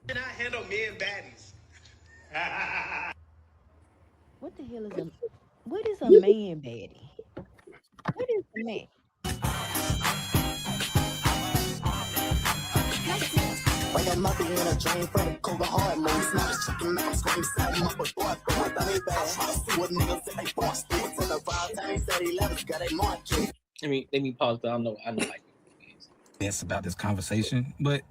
Can I handle men baddies? What the hell is what is a man baddie? What is a man? Wake that monkey in a dream from the cold hard moon. Smell the chicken, make them scream, set them up with boy, boy, belly bad. See what niggas say they born stupid. To the 5 times, said 11, got a market. Let me pause. I know like It's about this conversation, but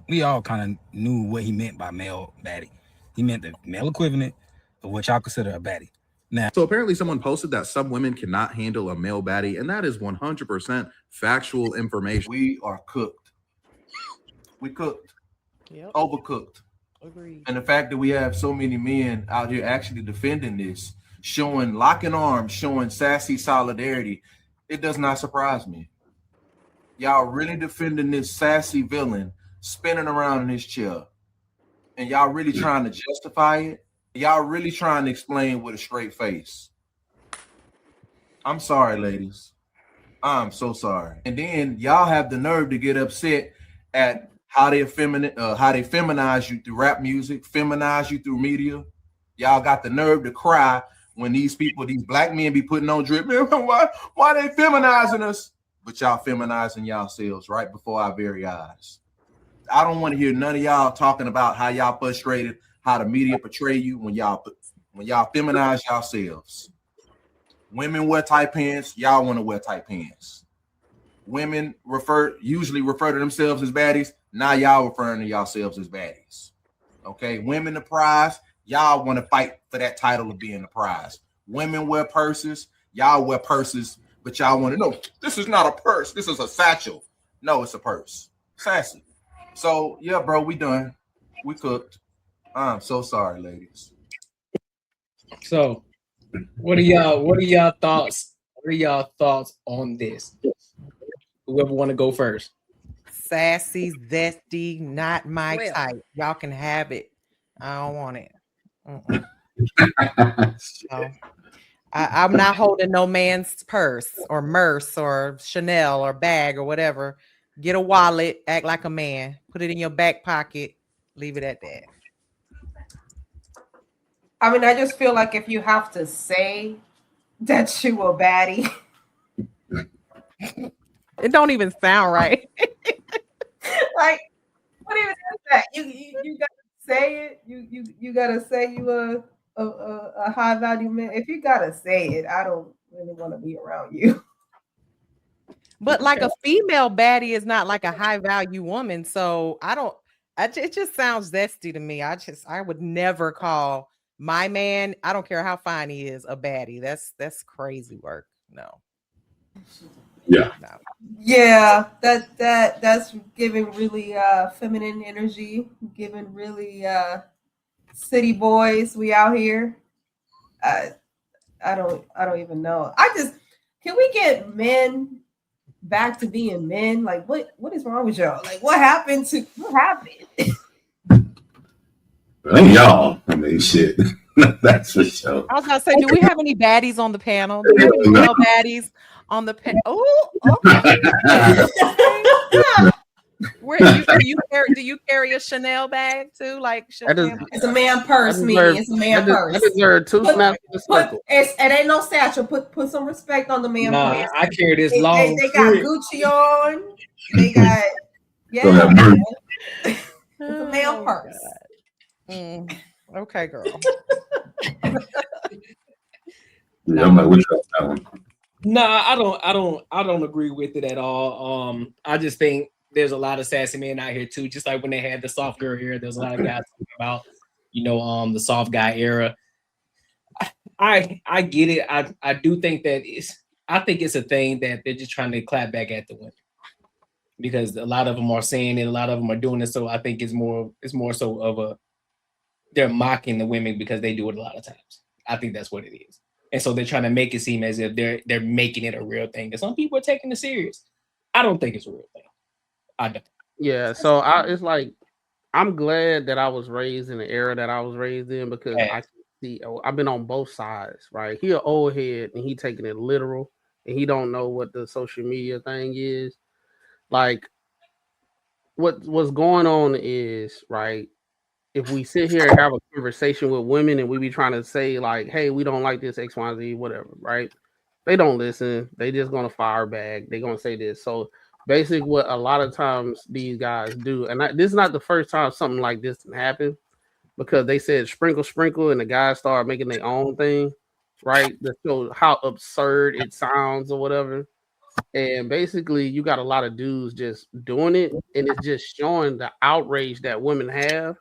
we all kind of knew what he meant by male baddie. He meant the male equivalent of what y'all consider a baddie. Now, so apparently someone posted that some women cannot handle a male baddie, and that is 100% factual information. We are cooked. We cooked. Yep. Overcooked. Agreed. And the fact that we have so many men out here actually defending this, showing locking arms, showing sassy solidarity, it does not surprise me. Y'all really defending this sassy villain spinning around in his chair, and y'all really trying to justify it. Y'all really trying to explain with a straight face. I'm sorry, ladies. I'm so sorry. And then y'all have the nerve to get upset at how they feminize you through rap music, feminize you through media. Y'all got the nerve to cry when these people, these black men, be putting on drip. Why they feminizing us? But y'all feminizing yourselves right before our very eyes. I don't want to hear none of y'all talking about how y'all frustrated, how the media portray you when y'all feminize yourselves. Women wear tight pants, y'all want to wear tight pants. Women usually refer to themselves as baddies. Now y'all referring to yourselves as baddies. Okay, women the prize, y'all want to fight for that title of being the prize. Women wear purses, y'all wear purses, but y'all want to know this is not a purse, this is a satchel. No, it's a purse. Sassy. So yeah, bro, we done. We cooked. I'm so sorry, ladies. So, what are y'all thoughts? What are y'all thoughts on this? Whoever want to go first. Sassy, zesty, not my type. Y'all can have it. I don't want it. So, I'm not holding no man's purse or Merce or Chanel or bag or whatever. Get a wallet, act like a man, put it in your back pocket, leave it at that. I mean, I just feel like if you have to say that you a baddie, it don't even sound right. Like, what even is that? You gotta say it. You gotta say you a high value man. If you gotta say it, I don't really want to be around you. But like a female baddie is not like a high value woman, so it just sounds zesty to me. I would never call my man, I don't care how fine he is, a baddie. That's crazy work. No. Yeah. No. Yeah, that's giving really feminine energy, giving really city boys. We out here. I don't even know. Can we get men back to being men? Like what is wrong with y'all? Like what happened? Ain't y'all. I mean, shit. That's for sure. I was gonna say, do we have any baddies on the panel? Do we have any male baddies on the panel? Oh, okay. Where do you carry a Chanel bag too? Like it's a man purse, it's a man purse. I deserve 2 snaps in the circle. It ain't no satchel. Put some respect on the man purse. I carry this They got Gucci on. They got it's a man purse. Okay, girl. Yeah, I'm like, that one. Nah, I don't agree with it at all. I just think there's a lot of sassy men out here too. Just like when they had the soft girl era, there's a lot of guys talking about, the soft guy era. I get it. I do think that I think it's a thing that they're just trying to clap back at the women because a lot of them are saying it, a lot of them are doing it. So I think it's more so of they're mocking the women because they do it a lot of times. I think that's what it is. And so they're trying to make it seem as if they're making it a real thing. And some people are taking it serious. I don't think it's a real thing. I don't. Yeah, so it's like I'm glad that I was raised in the era that I was raised in because I can see I've been on both sides, right? He an old head and he taking it literal and he don't know what the social media thing is. Like what's going on is, right, if we sit here and have a conversation with women and we be trying to say like, hey, we don't like this X, Y, Z, whatever, right? They don't listen. They just gonna fire back. They gonna say this. So basically, what a lot of times these guys do, and this is not the first time something like this happened, because they said sprinkle, sprinkle, and the guys started making their own thing, right? To show how absurd it sounds or whatever. And basically, you got a lot of dudes just doing it, and it's just showing the outrage that women have.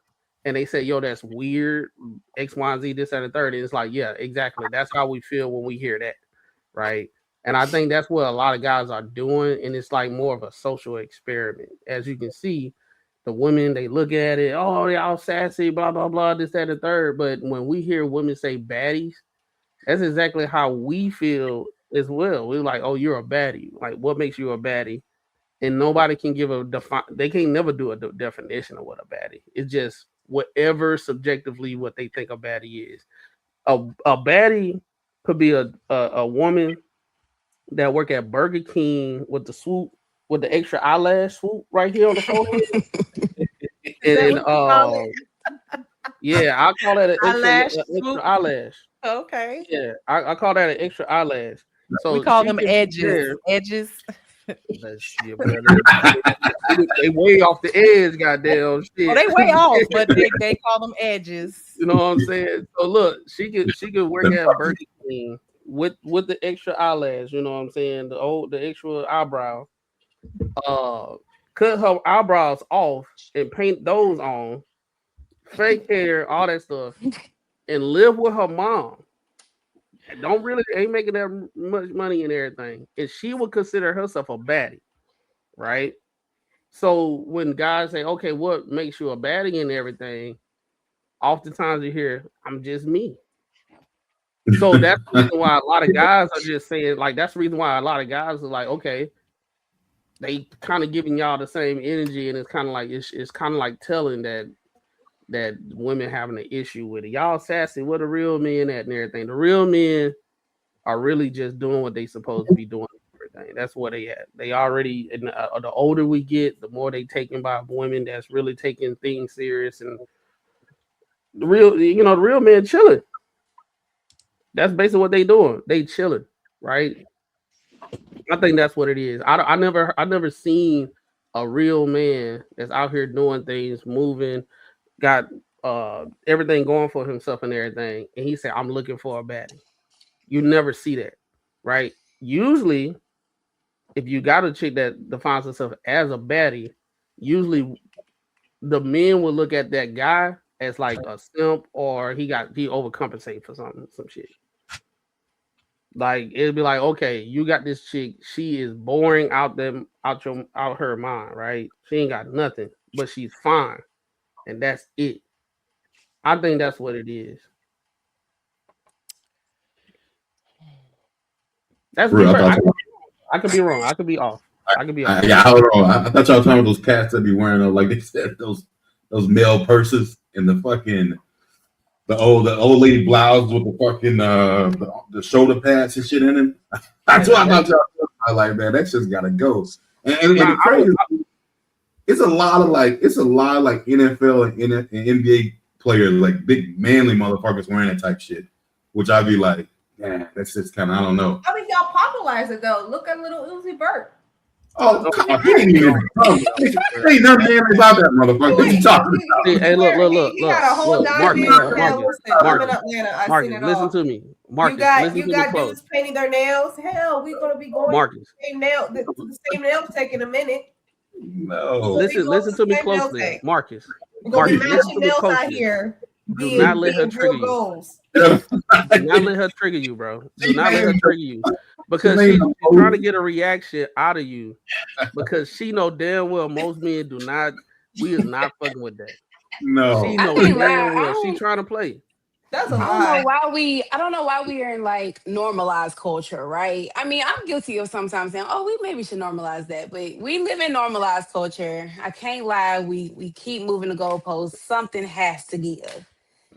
And they say, yo, that's weird, X, Y, and Z, this, and the third. And it's like, yeah, exactly. That's how we feel when we hear that, right? And I think that's what a lot of guys are doing, and it's like more of a social experiment. As you can see, the women, they look at it, oh, they all sassy, blah, blah, blah, this, that, and the third. But when we hear women say baddies, that's exactly how we feel as well. We're like, oh, you're a baddie. Like, what makes you a baddie? And nobody can give they can't never do a definition of what a baddie. It's just whatever subjectively what they think a baddie is. A baddie could be a woman that work at Burger King with the swoop, with the extra eyelash swoop right here on the forehead. And yeah, I call that an extra eyelash. Okay. Yeah, I call that an extra eyelash. So we call them edges. Edges. They way off the edge, goddamn shit. Oh, they way off, but they call them edges. You know what I'm saying? So look, she could work at Burger King with the extra eyelash. You know what I'm saying? The extra eyebrow. Cut her eyebrows off and paint those on. Fake hair, all that stuff, and live with her mom. Ain't making that much money and everything, and she would consider herself a baddie, right? So when guys say, okay, what makes you a baddie and everything, oftentimes you hear, I'm just me. So that's the reason why a lot of guys are just saying, like, that's the reason why a lot of guys are like, okay, they kind of giving y'all the same energy, and it's kind of like it's kind of like telling that women having an issue with it. Y'all sassy, what the real men at and everything. The real men are really just doing what they supposed to be doing. Everything. That's what they at. They already, the older we get, the more they taken by women that's really taking things serious, and the real men chilling. That's basically what they doing. They chilling, right? I think that's what it is. I never seen a real man that's out here doing things, moving, got everything going for himself and everything, and he said, I'm looking for a baddie. You never see that, right? Usually, if you got a chick that defines herself as a baddie, usually the men will look at that guy as like a simp, or he overcompensated for some shit. Like, it'd be like, okay, you got this chick, she is boring out her mind, right? She ain't got nothing, but she's fine, and that's it. I think that's what it is. That's real. I could be wrong. I could be off. I could be off. Yeah, hold on. I thought y'all were talking about those cats that be wearing like they said those male purses and the old lady blouse with the fucking the shoulder pads and shit in them. That's what I thought y'all were talking about. Like, man, that shit's gotta go. And the crazy, it's a lot of NFL and NBA players, like big manly motherfuckers wearing that type shit, which I'd be like, man, that's just kind of, I don't know. I mean, y'all popularize it though. Look at little Uzi Vert. Oh, come on. He ain't even ain't nothing about that motherfucker. What you talking about? Hey, look. He got a whole Marcus, listen to me. Marcus, you got dudes painting their nails. Hell, we're gonna be going Marcus. The same nails taking a minute. No. Listen to me closely, Marcus. We're gonna be matching nails out here. Do not let her trigger you. Do not let her trigger you, bro. Do not let her trigger you. Because she's trying to get a reaction out of you. Because she know damn well most men do not. We is not fucking with that. No. She know damn well. She trying to play. That's a lie. I don't know why we are in like normalized culture, right? I mean, I'm guilty of sometimes saying, "Oh, we maybe should normalize that," but we live in normalized culture. I can't lie. We keep moving the goalposts. Something has to give.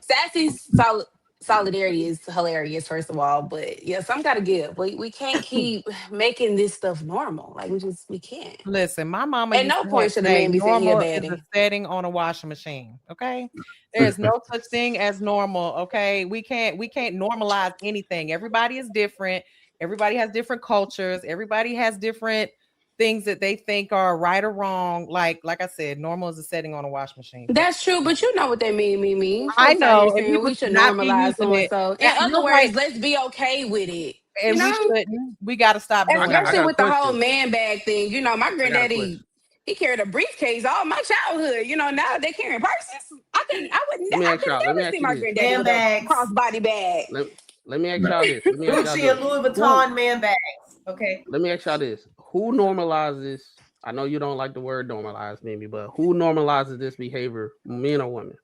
Sassy, solid. solidarity is hilarious, first of all. But yeah, some gotta give. We can't keep making this stuff normal. Like we can't. Listen, my mama At used no to point should a say man be saying he a normal is a baddie. setting on a washing machine. Okay. There's no such thing as normal. Okay. We can't normalize anything. Everybody is different. Everybody has different cultures. Everybody has different things that they think are right or wrong. Like I said, normal is a setting on a wash machine. That's true, but you know what that mean. I Folks out here know, and saying people we should should not be normalize using so and it. so. In other You're right, words, let's be okay with it. You and we know? shouldn't. We got to stop doing I that. Especially got a with the whole question. man bag thing. You know, my I got a question. granddaddy, he carried a briefcase all my childhood. You know, now they carrying purses. I could never see my granddaddy with a crossbody bag. Let me ask y'all this. Let me ask y'all Gucci and this. Louis Vuitton man bags. Okay. Let me ask y'all this. Who normalizes? I know you don't like the word normalize, maybe, but who normalizes this behavior, men or women?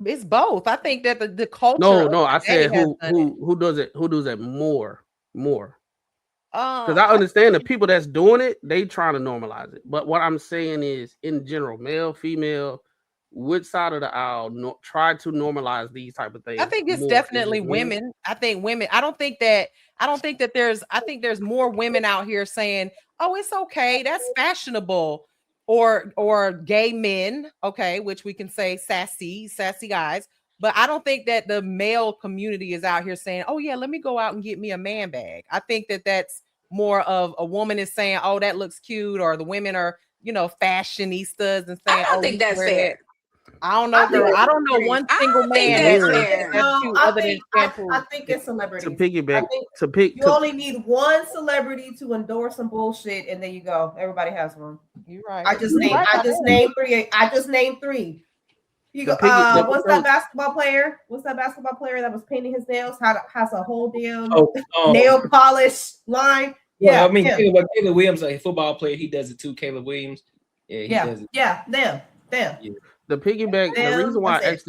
It's both. I think that the culture. No. I said who does it? Who does it more? Because I understand the people that's doing it, they trying to normalize it. But what I'm saying is, in general, male, female, which side of the aisle try to normalize these type of things? I think it's more? definitely women. I think women. I think there's more women out here saying, "Oh, it's okay. That's fashionable." Or gay men, okay, which we can say sassy guys. But I don't think that the male community is out here saying, "Oh yeah, let me go out and get me a man bag." I think that that's more of a woman is saying, "Oh, that looks cute," or the women are, fashionistas and saying, I don't think that's fair. I don't know, girl. I don't know one single man that's cute other than shampoo. I think it's celebrities. To piggyback, you only need one celebrity to endorse some bullshit, and there you go. Everybody has one. You're right. I just named three. You go. What's that basketball player? What's that basketball player that was painting his nails? Has a whole damn nail polish line? Yeah, I mean, Caleb Williams, a football player, he does it too. Caleb Williams, yeah, he does it. Yeah, them. Yeah. The piggyback. The reason why I asked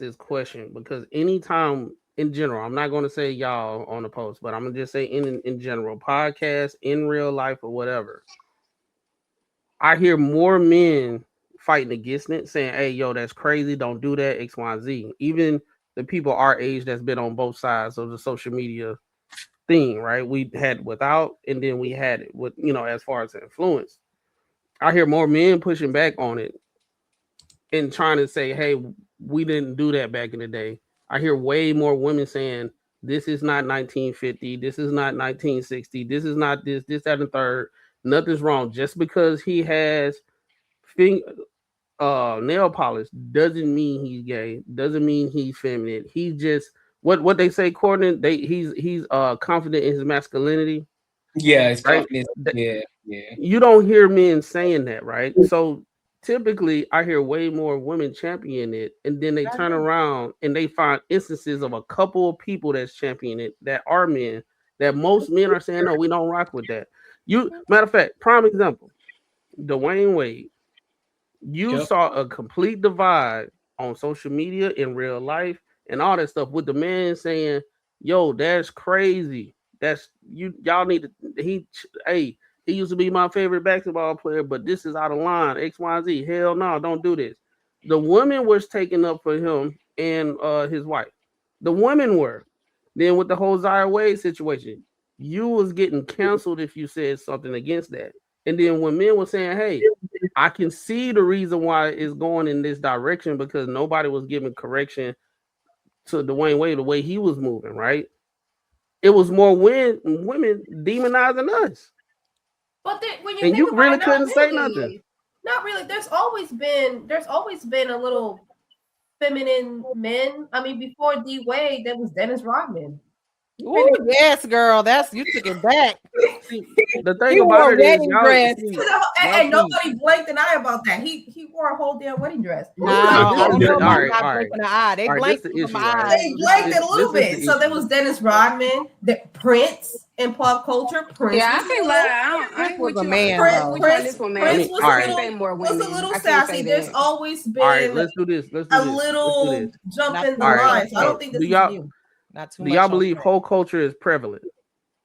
this question, because anytime in general, I'm not going to say y'all on the post, but I'm gonna just say in general, podcast, in real life, or whatever. I hear more men fighting against it, saying, "Hey, yo, that's crazy. Don't do that. X, Y, Z." Even the people our age that's been on both sides of the social media thing, right? We had without, and then we had it with, as far as influence. I hear more men pushing back on it and trying to say, "Hey, we didn't do that back in the day." I hear way more women saying, "This is not 1950. This is not 1960. This is not this, that, and third. Nothing's wrong. Just because he has nail polish doesn't mean he's gay. Doesn't mean he's feminine. He's just what they say, Courtnee. He's confident in his masculinity." Yeah, it's right. Yeah. You don't hear men saying that, right? So typically, I hear way more women champion it, and then they turn around and they find instances of a couple of people that's championing it that are men. That most men are saying, "No, we don't rock with that." Matter of fact, prime example, Dwayne Wade. You saw a complete divide on social media, in real life, and all that stuff with the man saying, "Yo, that's crazy. That's y'all need to." He used to be my favorite basketball player, but this is out of line. X, Y, Z. Hell no, don't do this. The women was taking up for him and his wife. The women were. Then with the whole Zaire Wade situation, you was getting canceled if you said something against that. And then when men were saying, "Hey, I can see the reason why it's going in this direction," because nobody was giving correction to Dwayne Wade the way he was moving, right? It was more women demonizing us. But when and you really couldn't say nothing. Not really. There's always been a little feminine men. I mean, before D Wade, there was Dennis Rodman. Oh yes, girl. You took it back. The thing about it is, and nobody blinked an eye about that. He wore a whole damn wedding dress. No, I don't know about not blinking an eye. They blinked They blinked a little bit. So there was Dennis Rodman, the Prince in pop culture. Prince. Yeah, I can't lie. I ain't with you. Prince was a little sassy. There's always been. All right, let's do this. A little jump in the line. So I don't think this is new. Not too do much y'all believe whole culture is prevalent?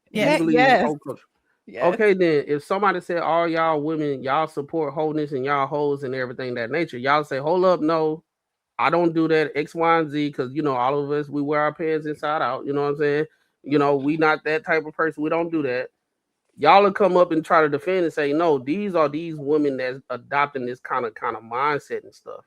Yes. Whole culture? Yes. Okay, then if somebody said all y'all women, y'all support wholeness and y'all hoes and everything that nature, y'all say, "Hold up, no, I don't do that X, Y, and Z because all of us we wear our pants inside out. You know what I'm saying? We not that type of person. We don't do that. Y'all will come up and try to defend and say, no, these are these women that's adopting this kind of mindset and stuff.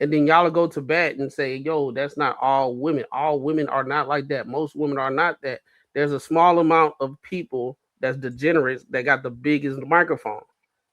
And then y'all will go to bat and say, yo, that's not all women. All women are not like that. Most women are not that. There's a small amount of people that's degenerates that got the biggest microphone.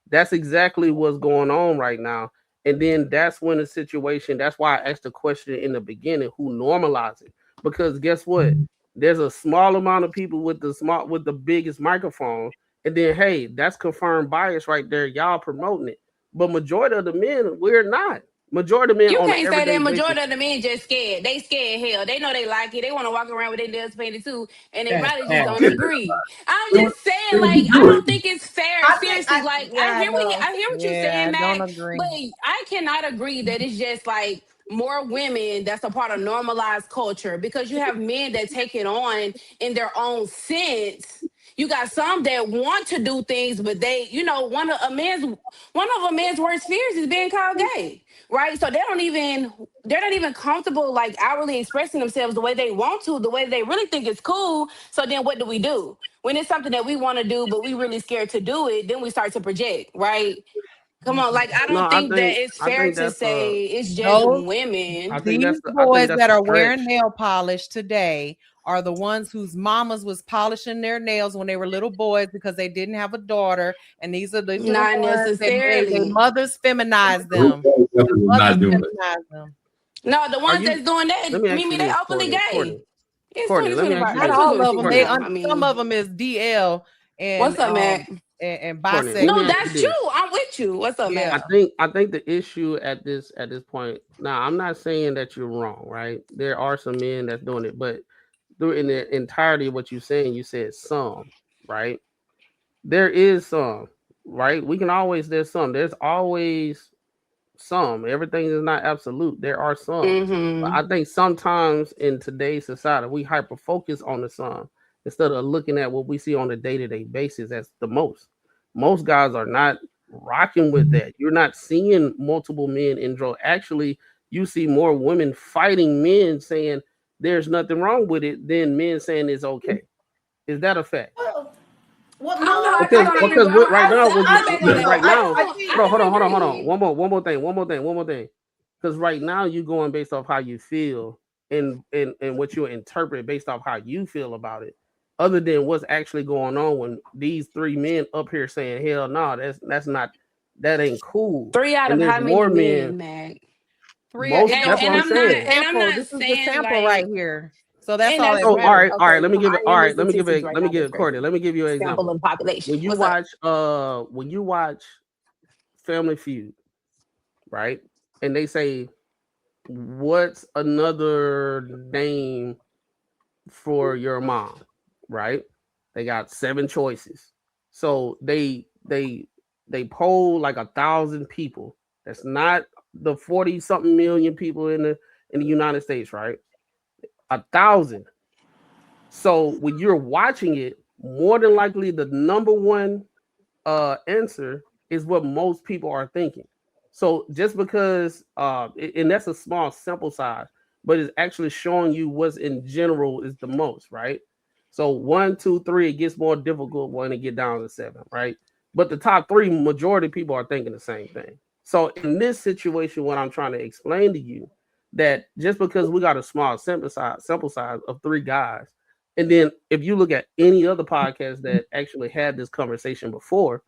That's exactly what's going on right now. And then that's when the situation, that's why I asked the question in the beginning, who normalizes it? Because guess what? There's a small amount of people with the biggest microphone. And then hey, that's confirmed bias right there. Y'all promoting it. But majority of the men, we're not. Majority of men You on an can't say everyday that basis. majority of the men just scared. They scared hell. They know they like it. They want to walk around with their nails painted too, and they probably just don't agree. I'm just saying, like, I don't think it's fair. Seriously, like, I hear what you're Yeah, saying, I don't Mac, agree. but I cannot agree that it's just like more women that's a part of normalized culture because you have men that take it on in their own sense. You got some that want to do things, but they, one of a man's worst fears is being called gay, right? So they're not even comfortable like outwardly expressing themselves the way they want to, the way they really think it's cool. So then what do? When it's something that we want to do, but we really scared to do it, then we start to project, right? Come on, like I No, don't think that it's I fair think to that's say it's just Those women. these I think boys that's that a are stretch. wearing nail polish today are the ones whose mamas was polishing their nails when they were little boys because they didn't have a daughter. And these are the Not ones their necessarily. mothers feminized them. Definitely not doing it. Feminized them. No, the ones that's doing that, Let me ask you Mimi, they this, openly gay. It's Courtney, let me ask 2025. you Not this. It's all of them. 2026 They now. I some of mean, them is DL and what's up, Matt? and Courtney, let bisexual. me No, ask you that's this. true. I'm with you. What's up, Yeah. Matt? I think the issue at this point. Now, I'm not saying that you're wrong, right? There are some men that's doing it, but through in the entirety of what you're saying, you said some, right? There is some, right? There's some. There's always some. Everything is not absolute. There are some. But Mm-hmm. I think sometimes in today's society, we hyper focus on the some instead of looking at what we see on a day-to-day basis as the most. Most guys are not rocking with that. You're not seeing multiple men in drug. Actually, you see more women fighting men saying there's nothing wrong with it than men saying it's okay. Is that a fact? Well, I don't know. no, I think I'm Because right now, I'll debate on that. right now, hold on. Agree. One more thing. Because right now you're going based off how you feel and what you interpret based off how you feel about it, other than what's actually going on when these three men up here saying, hell no, that ain't cool. 3 out And of there's how many more men. men, Mac? That's what I'm saying. And I'm not This is the saying sample right like, here. So that's and all that's that So all matters. right, okay. let me give it. I All am the right, let me give statistics it. right Let me now. give That's it, Courtney. crazy. Let me give you an Sample example. of the population. When you What's up? watch Family Feud, right? And they say, what's another name for your mom, right? They got 7 choices. So they poll like 1,000 people. That's not the 40 something million people in the United States, right? 1,000. So when you're watching it, more than likely the number one answer is what most people are thinking. So just because and that's a small sample size, but it's actually showing you what's in general is the most, right? So 1, 2, 3, it gets more difficult when it get down to 7, right? But the top 3, majority of people are thinking the same thing. So in this situation, what I'm trying to explain to you, that just because we got a small sample size of 3 guys, and then if you look at any other podcast that actually had this conversation before,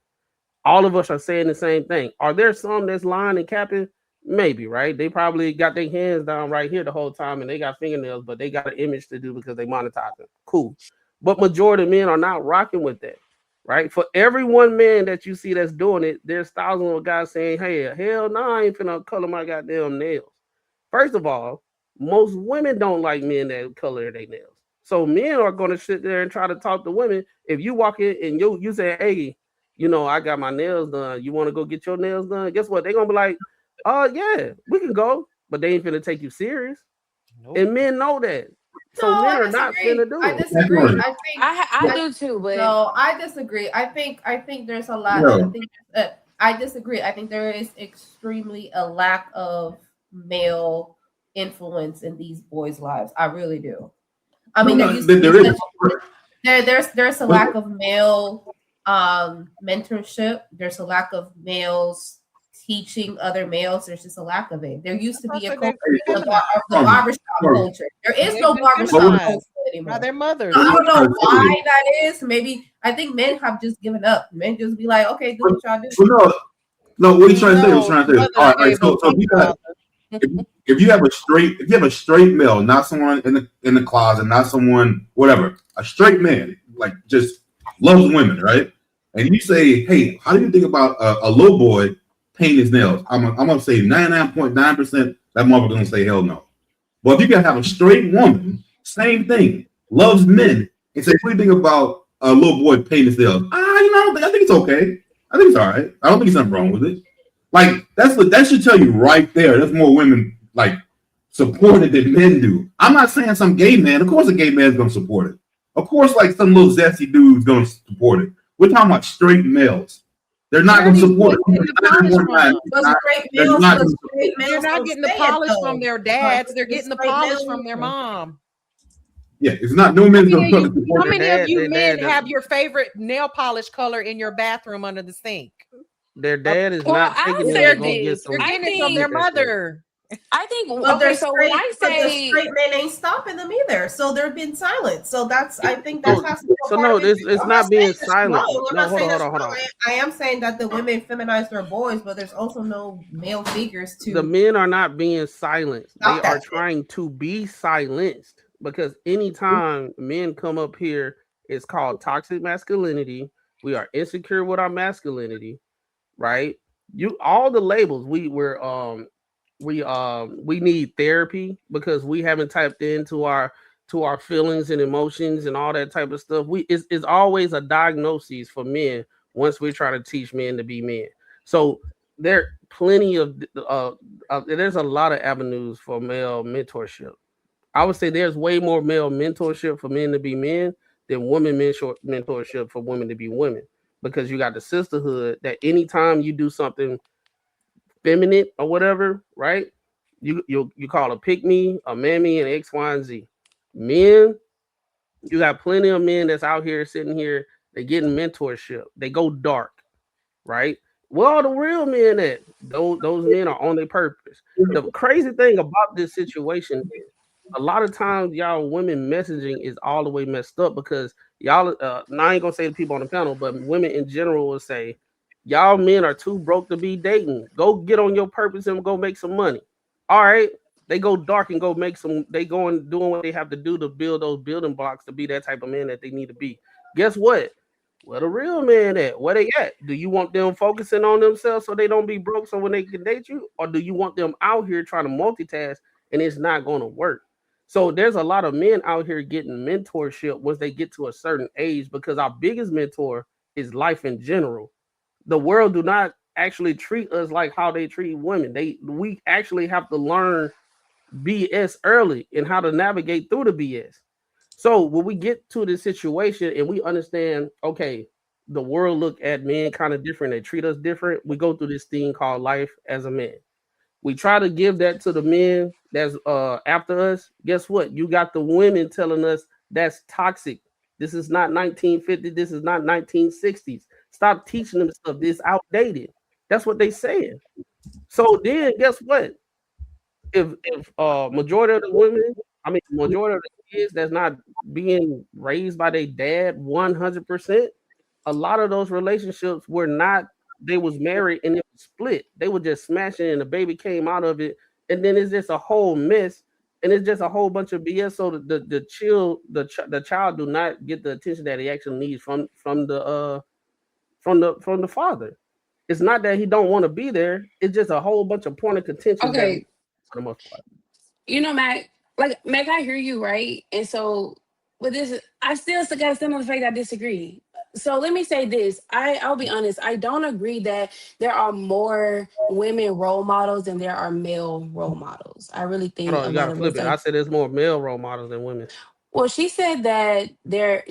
all of us are saying the same thing. Are there some that's lying and capping? Maybe, right? They probably got their hands down right here the whole time and they got fingernails, but they got an image to do because they monetize them. Cool. But majority of men are not rocking with that, right? For every one man that you see that's doing it, there's thousands of guys saying, hey, hell no, I ain't finna color my goddamn nails. First of all, most women don't like men that color their nails. So men are going to sit there and try to talk to women. If you walk in and you say, hey, I got my nails done. You want to go get your nails done? Guess what? They're going to be like, oh, yeah, we can go. But they ain't finna take you serious. Nope. And men know that. So No, men I are not disagree. finna do I it. disagree. I think I do too, but no, I disagree. I think there's a lot. No. I disagree. I think there is extremely a lack of male influence in these boys' lives. I really do. I No, mean, no, there is. there's a lack of male mentorship. There's a lack of males teaching other males. There's just a lack of it. There used to be a culture of the barbershop culture. There is no barbershop culture anymore. By their mothers. I don't know why that is. Maybe I think men have just given up. Men just be like, okay, do what y'all do. No, what are you trying to say? What you trying to say? All right, so if you have a straight male, not someone in the closet, not someone whatever, a straight man, like just loves women, right? And you say, hey, how do you think about a little boy painting his nails? I'm gonna say 99.9% that motherfucker gonna say hell no. But if you can have a straight woman, same thing, loves men, and say, what do you think about a little boy painting his nails? I think it's okay. I think it's all right. I don't think there's something wrong with it. Like that should tell you right there. There's more women like support it than men do. I'm not saying some gay man. Of course, a gay man's gonna support it. Of course, like some little zesty dude's gonna support it. We're talking about straight males. They're not gonna support it. They're not getting the polish from their dads. They're getting the polish from their mom. Yeah, it's not no men's gonna support it. How many of you men have your favorite nail polish color in your bathroom under the sink? Their dad is not taking it. They're getting it from their mother. I think okay, so when I say the straight men ain't stopping them either, so they're being silent. So that's I think that has to be so no, it's not being silent. No, hold on. I am saying that the women feminize their boys, but there's also no male figures to. The men are not being silenced. They are trying to be silenced because anytime men come up here, it's called toxic masculinity. We are insecure with our masculinity, right? All the labels we need therapy because we haven't tapped into our feelings and emotions and all that type of stuff. It's always a diagnosis for men once we try to teach men to be men. So there are plenty of there's a lot of avenues for male mentorship. I would say there's way more male mentorship for men to be men than women mentorship for women to be women, because you got the sisterhood that anytime you do something feminine or whatever, right? You call a pick me, a mammy, and X, Y, and Z. Men, you got plenty of men that's out here sitting here, they getting mentorship. They go dark, right? Where all the real men at? Those men are on their purpose. The crazy thing about this situation is a lot of times y'all women messaging is all the way messed up because y'all now I ain't gonna say the people on the panel, but women in general will say, y'all men are too broke to be dating. Go get on your purpose and go make some money. All right. They go dark and go make some, they go and doing what they have to do to build those building blocks to be that type of man that they need to be. Guess what? Where the real man at? Where they at? Do you want them focusing on themselves so they don't be broke so when they can date you? Or do you want them out here trying to multitask and it's not going to work? So there's a lot of men out here getting mentorship once they get to a certain age because our biggest mentor is life in general. The world do not actually treat us like how they treat women. We actually have to learn BS early and how to navigate through the BS. So when we get to this situation and we understand, okay, the world look at men kind of different, they treat us different. We go through this thing called life as a man. We try to give that to the men that's after us. Guess what? You got the women telling us that's toxic. This is not 1950. This is not 1960s. Stop teaching them stuff. This is outdated. That's what they saying. So then guess what? If majority of the women, majority of the kids that's not being raised by their dad 100%, a lot of those relationships were not, they was married and it was split. They were just smashing and the baby came out of it. And then it's just a whole mess. And it's just a whole bunch of BS. So the child do not get the attention that he actually needs from the father. It's not that he don't want to be there. It's just a whole bunch of point of contention. Okay. For the most part. You know, Mac, I hear you, right? And so with this, I still got to stand on the fact that I disagree. So let me say this. I'll be honest. I don't agree that there are more women role models than there are male role models. I really think. Hold on, you gotta flip it. I said there's more male role models than women. Well, she said that there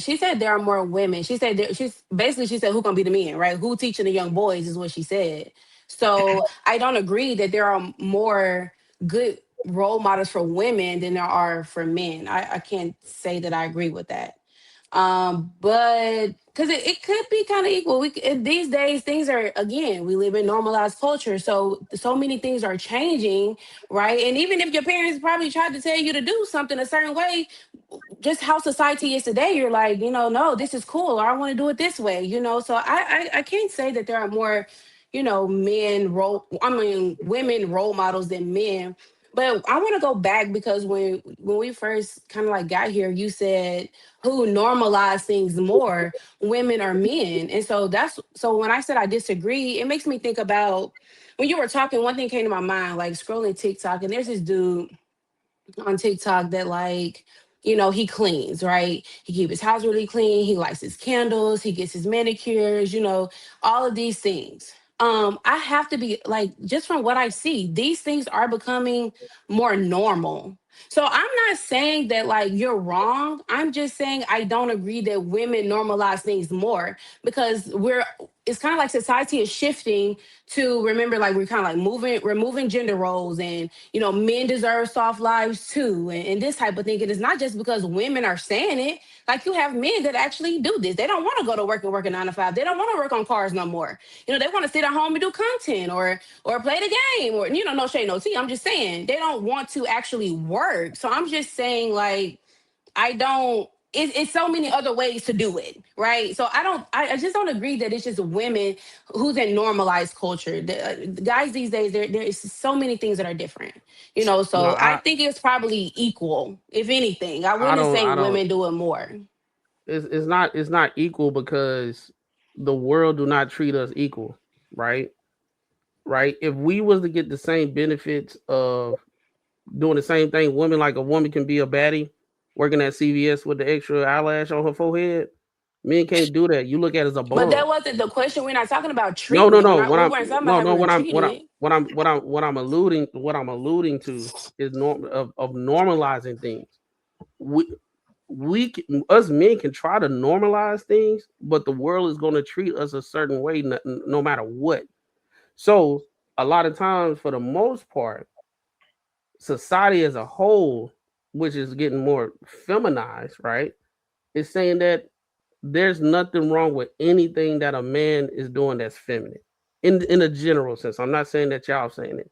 are more women. She said she said who gonna be the men, right? Who teaching the young boys is what she said. So I don't agree that there are more good role models for women than there are for men. I can't say that I agree with that. But because it could be kind of equal. These days things are, again, we live in normalized culture, so many things are changing, right? And even if your parents probably tried to tell you to do something a certain way, just how society is today, you're like, no, this is cool, or I want to do it this way, so I can't say that there are more, women role models than men. But I want to go back, because when we first kind of like got here, you said who normalize things more, women or men. And so when I said I disagree, it makes me think about when you were talking, one thing came to my mind, like scrolling TikTok, and there's this dude on TikTok that, like, he cleans, right? He keeps his house really clean. He lights his candles. He gets his manicures, all of these things. I have to be like, just from what I see, these things are becoming more normal. So I'm not saying that like you're wrong. I'm just saying I don't agree that women normalize things more, because it's kind of like society is shifting to remember, like, we're moving gender roles, and men deserve soft lives too, and this type of thing. And it's not just because women are saying it. Like, you have men that actually do this. They don't want to go to work and work a 9 to 5. They don't want to work on cars no more. They want to sit at home and do content or play the game, or no shade, no tea. I'm just saying they don't want to actually work. So I'm just saying, like, I don't. It's so many other ways to do it, right? So I just don't agree that it's just women who's in normalized culture. The guys these days, there is so many things that are different, No, So I think it's probably equal, if anything. I I wouldn't don't. say I don't. women do it more. It's not equal, because the world do not treat us equal, right? Right. If we was to get the same benefits of doing the same thing, like a woman can be a baddie working at CVS with the extra eyelash on her forehead. Men can't do that. You look at it as a But that bum. wasn't the question. We're not talking about No, no, treatment. no. We weren't talking about No, how no. we were treated. What I'm alluding to is of normalizing things. We us men can try to normalize things, but the world is going to treat us a certain way, no matter what. So a lot of times, for the most part, society as a whole, which is getting more feminized, right, is saying that there's nothing wrong with anything that a man is doing that's feminine, in a general sense. I'm not saying that y'all saying it,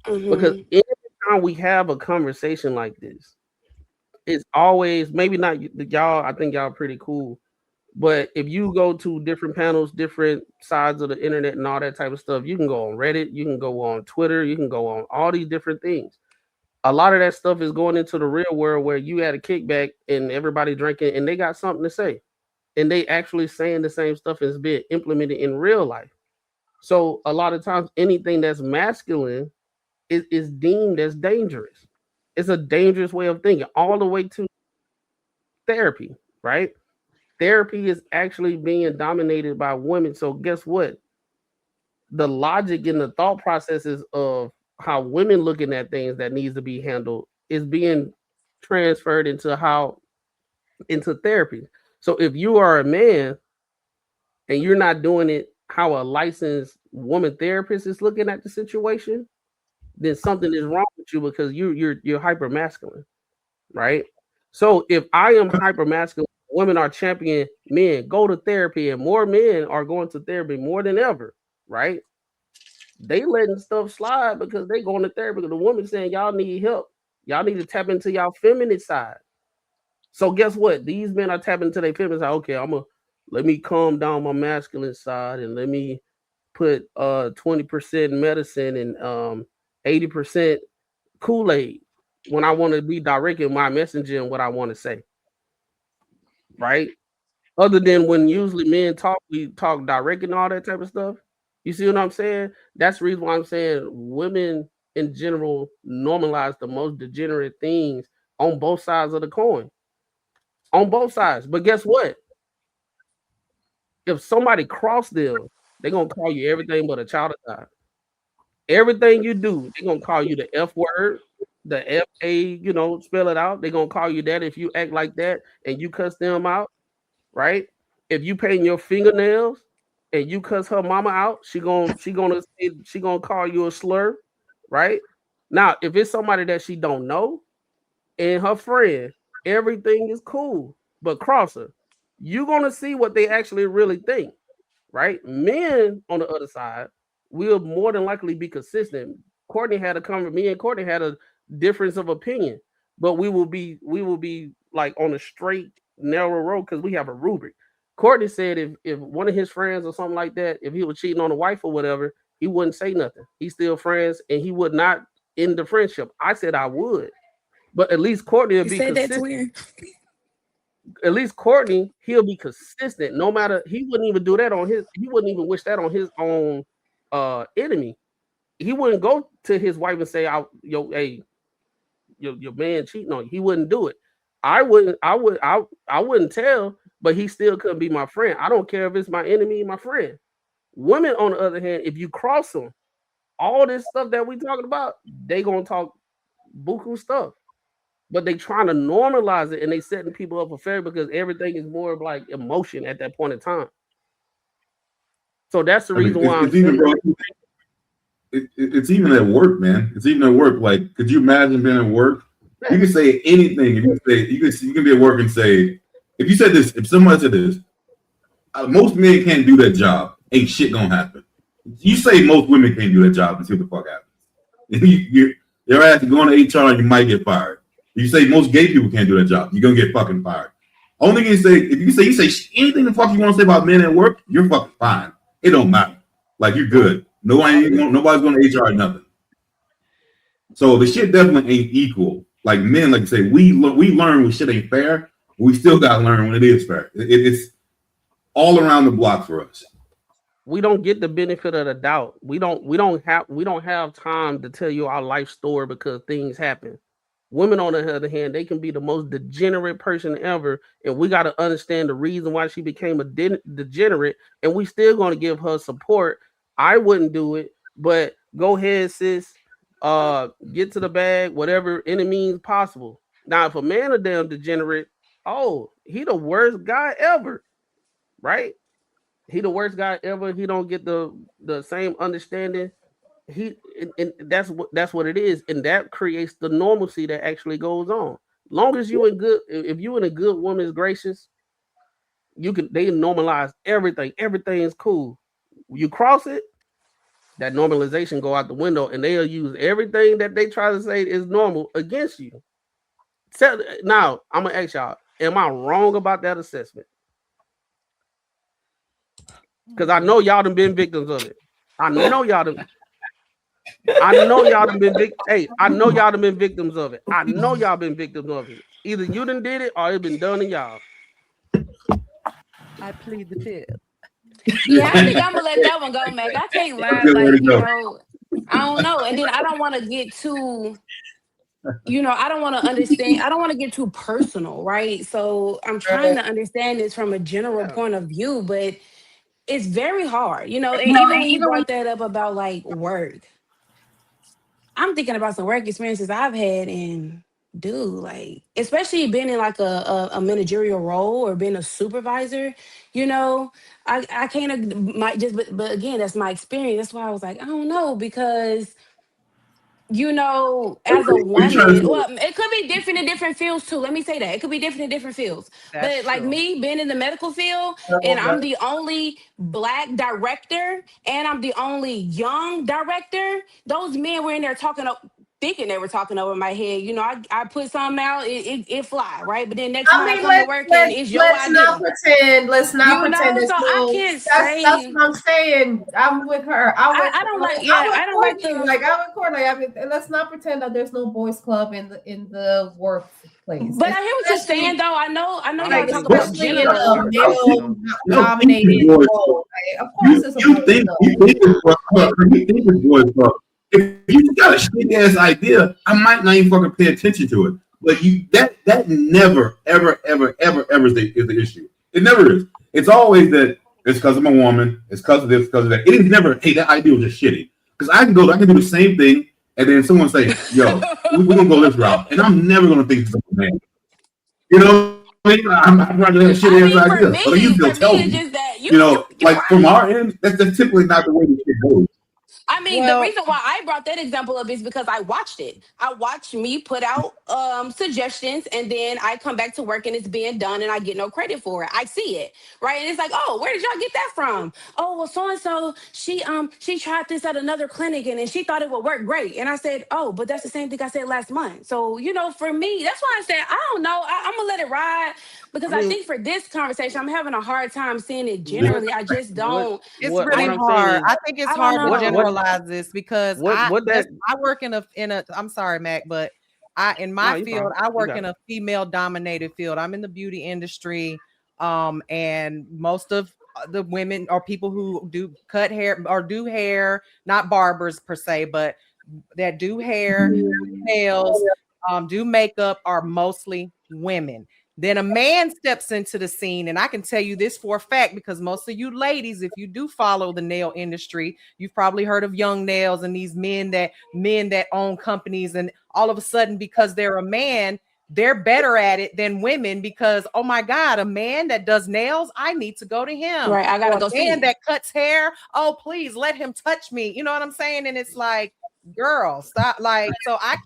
because Hmm. anytime we have a conversation like this, it's always, maybe not y'all. I think y'all pretty cool, but if you go to different panels, different sides of the internet, and all that type of stuff, you can go on Reddit, you can go on Twitter, you can go on all these different things. A lot of that stuff is going into the real world, where you had a kickback and everybody drinking, and they got something to say, and they actually saying the same stuff as being implemented in real life. So a lot of times, anything that's masculine is deemed as dangerous. It's a dangerous way of thinking, all the way to therapy, right? Therapy is actually being dominated by women. So guess what? The logic and the thought processes of how women looking at things that needs to be handled is being transferred into therapy. So if you are a man and you're not doing it how a licensed woman therapist is looking at the situation, then something is wrong with you, because you're hyper masculine, right? So if I am hyper masculine, women are champion men go to therapy, and more men are going to therapy more than ever, right? They letting stuff slide because they going to therapy. Because the woman saying y'all need help, y'all need to tap into y'all feminine side. So guess what? These men are tapping into their feminine side. Okay, let me calm down my masculine side, and let me put 20% medicine and 80% Kool-Aid when I want to be direct in my messaging and what I want to say, right? Other than when usually men talk, we talk direct and all that type of stuff. You see what I'm saying? That's the reason why I'm saying women in general normalize the most degenerate things on both sides of the coin. On both sides. But guess what? If somebody cross them, they're gonna call you everything but a child of God. Everything you do, they're gonna call you the F word, the FA, spell it out. They're gonna call you that if you act like that and you cuss them out, right? If you paint your fingernails and you cuss her mama out, she gonna call you a slur, right? Now, if it's somebody that she don't know and her friend, everything is cool, but cross her, you're gonna see what they actually really think, right? Men on the other side will more than likely be consistent. Courtney had a me and Courtney had a difference of opinion, but we will be like on a straight narrow road because we have a rubric. Courtney said if one of his friends or something like that, if he was cheating on a wife or whatever, he wouldn't say nothing. He's still friends and he would not end the friendship. I said I would, but at least Courtney would be consistent. At least Courtney, he'll be consistent no matter. He wouldn't even do that on his. He wouldn't even wish that on his own enemy. He wouldn't go to his wife and say, "Hey, your man cheating on you." He wouldn't do it. I wouldn't tell, but he still couldn't be my friend. I don't care if it's my enemy or my friend. Women, on the other hand, if you cross them, all this stuff that we talking about, they gonna talk buku stuff. But they trying to normalize it and they setting people up for failure because everything is more of like emotion at that point in time. So that's the reason why it's even at work, man. It's even at work. Like, could you imagine being at work? You can say anything. You can be at work and say, if you said this, if somebody said this, most men can't do that job. Ain't shit gonna happen. You say most women can't do that job and see what the fuck happens. Your ass to go on to HR and you might get fired. You say most gay people can't do that job, you're gonna get fucking fired. Only thing you say, if you say anything the fuck you want to say about men at work, you're fucking fine. It don't matter. Like, you're good. Nobody's going to HR or nothing. So the shit definitely ain't equal. Like, men, like you say, we learn when shit ain't fair, but we still gotta learn when it is fair. It's all around the block for us. We don't get the benefit of the doubt. We don't have time to tell you our life story because things happen. Women, on the other hand, they can be the most degenerate person ever, and we got to understand the reason why she became a degenerate, and we still going to give her support. I wouldn't do it, but go ahead, sis. Get to the bag, whatever any means possible. Now, if a man a damn degenerate, he the worst guy ever, right? He the worst guy ever. He don't get the same understanding. And that's what it is, and that creates the normalcy that actually goes on. Long as you in good, if you in a good woman's gracious, they normalize everything. Everything is cool. You cross it, that normalization go out the window, and they'll use everything that they try to say is normal against you. Now, I'm gonna ask y'all: am I wrong about that assessment? Because I know y'all done been victims of it. I know y'all done been I know y'all done been victims of it. I know y'all been victims of it. Either you done did it or it's been done to y'all. I plead the fifth. Yeah, I think I'm gonna let that one go, Mac. I can't lie, like, I don't know. And then I don't want to get too, I don't want to understand. I don't want to get too personal, right? So I'm trying to understand this from a general point of view, but it's very hard, and even when you brought that up about like work, I'm thinking about some work experiences I've had, and dude, like, especially being in like a managerial role or being a supervisor, I can't but again, that's my experience. That's why I was like, I don't know, because as a woman, well, it could be different in different fields too. Let me say that. It could be different in different fields. That's but like true. Me being in the medical field, and I'm the only Black director, and I'm the only young director, those men were in there thinking they were talking over my head. I put something out, it fly, right? But then next time I come to work and it's your idea. Let's not pretend. So I can't say. That's what I'm saying. I'm with her. I don't like. Yeah, I don't like I'm with Courtney. I mean, let's not pretend that there's no boys club in the workplace. But I hear what you're saying, though. I know. Y'all talk about general dominated role. Of course, it's a boys club. If you got a shitty ass idea, I might not even fucking pay attention to it. But that never, ever is the issue. It never is. It's always that it's because I'm a woman. It's because of this, because of that. It is never, hey, that idea was just shitty. Because I can do the same thing, and then someone say, yo, we're gonna go this route, and I'm never gonna think it's a man. I'm not trying to have a shitty ass idea. But you still tell me. Like from our end, that's typically not the way the shit goes. I mean, the Well, reason why I brought that example up is because I watched it. I watched me put out suggestions, and then I come back to work and it's being done, and I get no credit for it. I see it, right? And it's like, oh, where did y'all get that from? Oh, well, so and so she tried this at another clinic, and then she thought it would work great. And I said, oh, but that's the same thing I said last month. So for me, that's why I said I don't know. I'm gonna let it ride because I think for this conversation, I'm having a hard time seeing it generally. I just don't. It's what really I'm hard. saying is, I think it's I don't hard to know. generalize this because what that I work in a I'm sorry, Mac, but in no, my you field, fine. I You work got in it. a female dominated field. I'm in the beauty industry. And most of the women are people who do cut hair or do hair, not barbers per se, but that do hair, do nails, do makeup are mostly women. Then a man steps into the scene, and I can tell you this for a fact because most of you ladies, if you do follow the nail industry, you've probably heard of Young Nails and these men that own companies, and all of a sudden, because they're a man, they're better at it than women because, oh my God, a man that does nails, I need to go to him. Right, I gotta Or go a man see. that cuts hair, oh please let him touch me. You know what I'm saying? And it's like, girl, stop. Like, so I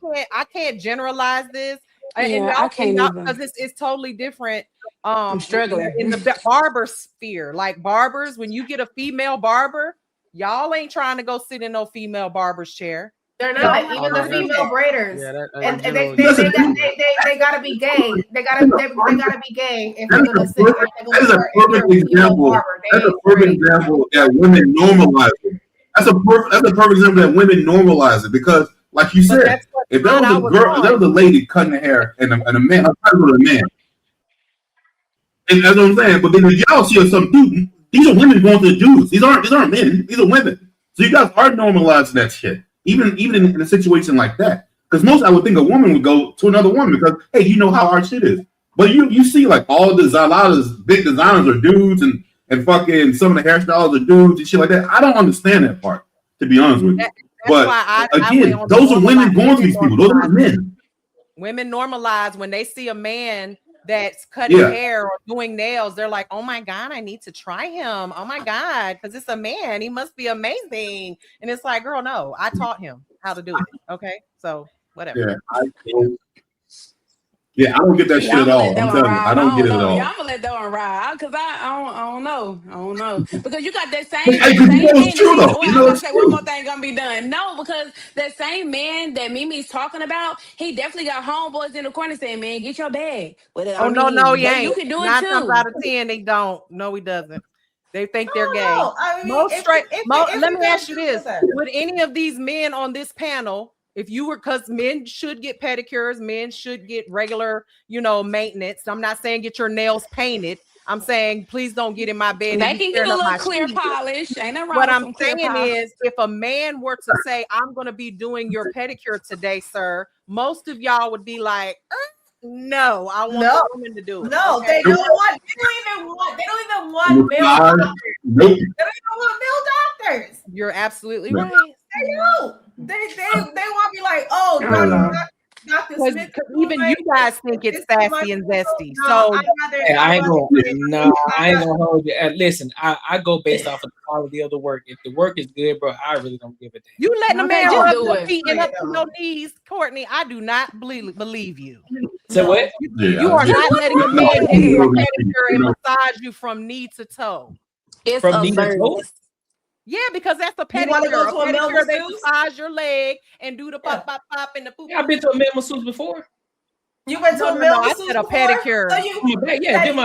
can't generalize this. Yeah, I can't either. Because it's totally different. I'm struggling. In the barber sphere, like barbers, when you get a female barber, y'all ain't trying to go sit in no female barber's chair. They're Y'all not not even gonna the do female that. braiders, Yeah, that and general. they gotta be gay. They gotta be gay if they're gonna sit. If they're That is a gonna if they're perfect a female example. barber. They That's a ain't perfect straight. example that women normalize it. That's a perfect example that women normalize it because, like you But said, that's what if there side was I a was girl, if there was on. a lady cutting the hair and a man, her cousin was a man, and that's what I'm saying. But then if y'all see some dude, these are women going to the dudes. These aren't men. These are women. So you guys are normalizing that shit, even in a situation like that. Because most I would think a woman would go to another woman because hey, you know how our shit is. But you see like all the a lot of these big designers are dudes and fucking some of the hairstyles are dudes and shit like that. I don't understand that part, to be honest with you. That's But why I again, went on the those are women going to women these people. Those are normalize. men. Women normalize when they see a man that's cutting hair or doing nails. They're like, oh my God, I need to try him. Oh my God, because it's a man. He must be amazing. And it's like, girl, no, I taught him how to do it. Okay, so whatever. Yeah, I don't get that shit at all. I'm telling you, I don't get it at all. Y'all gonna let that one ride because I don't know because you got that same Hey, you know it's true though. Wait, You I know gotta it's say one true. more thing gonna be done. No, because that same man that Mimi's talking about, he definitely got homeboys in the corner saying, "Man, get your bag." But No, he ain't. you can do it 9 times too. out of 10, they don't. No, he doesn't. They think they're gay. No, I mean, Let me ask you this: would any of these men on this panel, if you were, because men should get pedicures, men should get regular, maintenance. I'm not saying get your nails painted. I'm saying please don't get in my bed They and be can get tearing a up little my clear sheets. polish. Ain't nothing wrong What with I'm some clear saying polish. is, if a man were to say, "I'm going to be doing your pedicure today, sir," most of y'all would be like, "No, I want the woman to do it." No, okay? they don't even want male doctors. They don't even want male doctors. You're absolutely right. They don't. They want to be like, oh, Dr. Smith. Even you guys think it's sassy and zesty. No, So I ain't gonna hold you. Listen, I go based off of the quality of the work. If the work is good, bro, I really don't give a damn. You letting a Okay, man just rub do your it. feet and up to your knees, Courtney? I do not believe you. So what? You are not letting a man give you a pedicure and massage you from knee to toe. It's From a knee to toe? service. Yeah, because that's a You wanna pedicure. go to a male pedicure, they masseuse? massage your leg and do the pop, pop, pop, and the poop. Yeah, I've been to a male masseuse before. You went to No, a male I masseuse said a before? pedicure. So you, Yeah, did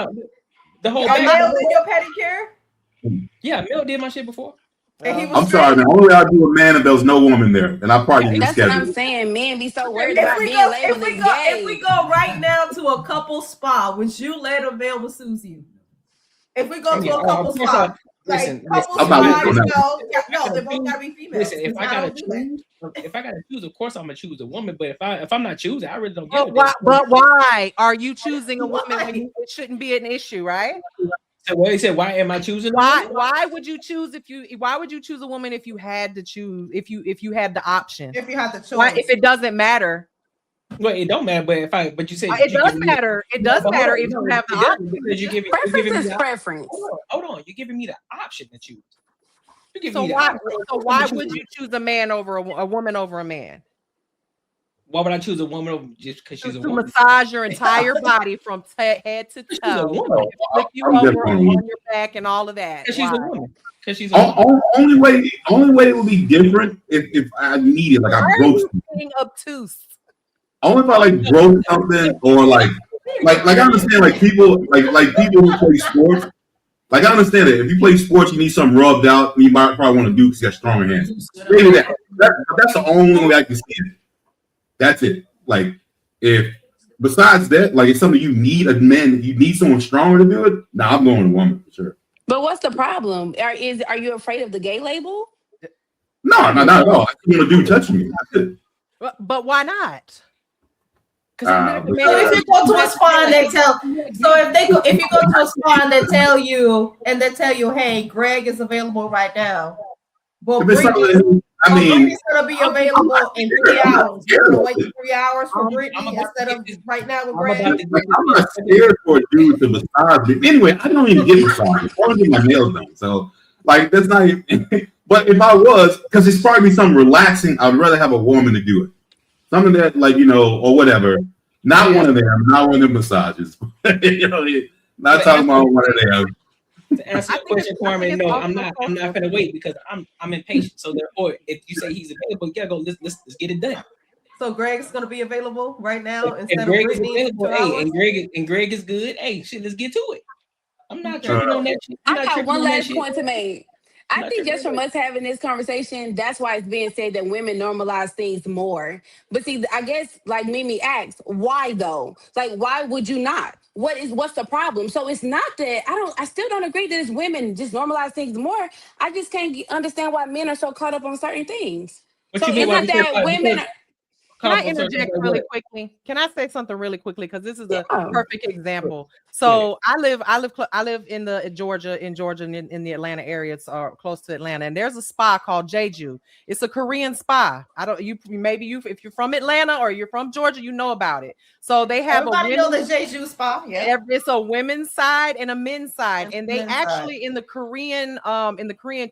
the whole a back. male did your pedicure? Yeah, Mel did my shit before. And he was I'm sorry, man. Only I do a man if there was no woman there, and I probably That's what I'm reschedule. saying. Men be so worried If about we being go, labeled as gay. if we go right now to a couple spa, would you let a male masseuse you? If we go to a couple spa, couple I'm not spa, listening to no, they both gotta be females. Listen, if I gotta choose, of course I'm gonna choose a woman. But if I'm not choosing, I really don't give a damn. But why are you choosing a woman when it shouldn't be an issue, right? So what he said? Why am I choosing? Why would you choose why would you choose a woman if you had to choose, if you had the option? If you had the choice. Why, if it doesn't matter? Well, it don't matter. But you say it does matter. It does matter if you have the option. Because preference is preference. Hold on, you're giving me the option to choose. So why would you choose a man over a woman over a man? Why would I choose a woman over just because she's a To woman? massage your entire body from head to toe, flip you I'm over definitely- on your back and all of that. Because she's a woman. Because she's a woman. Only way it would be different if I need it, like I broke something. Being obtuse. Only if I like broke something or like I understand like people who play sports. Like I understand it. If you play sports, you need something rubbed out. You might probably want to do because you got stronger hands. Maybe that's the only way I can see it. That's it. Like if besides that, like it's something you need a man, you need someone stronger to do it. Nah, I'm going with a woman for sure. But what's the problem? Are you afraid of the gay label? No, not at all. I don't want a dude touching me. That's it. But why not? So if you go to a spa and they tell, if you go to a spa and they tell you, hey, Greg is available right now. Well, Brittany's gonna be available in 3 hours. You're gonna wait 3 hours for Brittany instead of right now with Greg. I'm not scared for a dude to massage me. Anyway, I don't even get massages. I don't get my nails done. So like that's not even, but if I was, because it's probably something relaxing, I'd rather have a woman to do it. Something that or whatever. Not one of them massages. Not talking about one of them. To answer your question, Kwame, no, I'm not gonna wait because I'm impatient. So therefore, if you say he's available, you gotta go. Let's get it done. So Greg's gonna be available right now If instead of Greg is Brittany. available, and Greg is good. Hey, shit, let's get to it. I'm not tripping on that shit. I got one last point to make. I think just from us having this conversation, that's why it's being said that women normalize things more. But see, I guess like Mimi asked, why though? Like, why would you not? What's the problem? So it's not that I still don't agree that it's women just normalize things more. I just can't understand why men are so caught up on certain things. So it's not that women are. Can I interject really quickly? Can I say something really quickly? Because this is a perfect example. So I live in Georgia, in the Atlanta area. It's close to Atlanta, and there's a spa called Jeju. It's a Korean spa. If you're from Atlanta or you're from Georgia, you know about it. So they have everybody know the Jeju spa. Yeah, it's a women's side and a men's side, and they actually in the Korean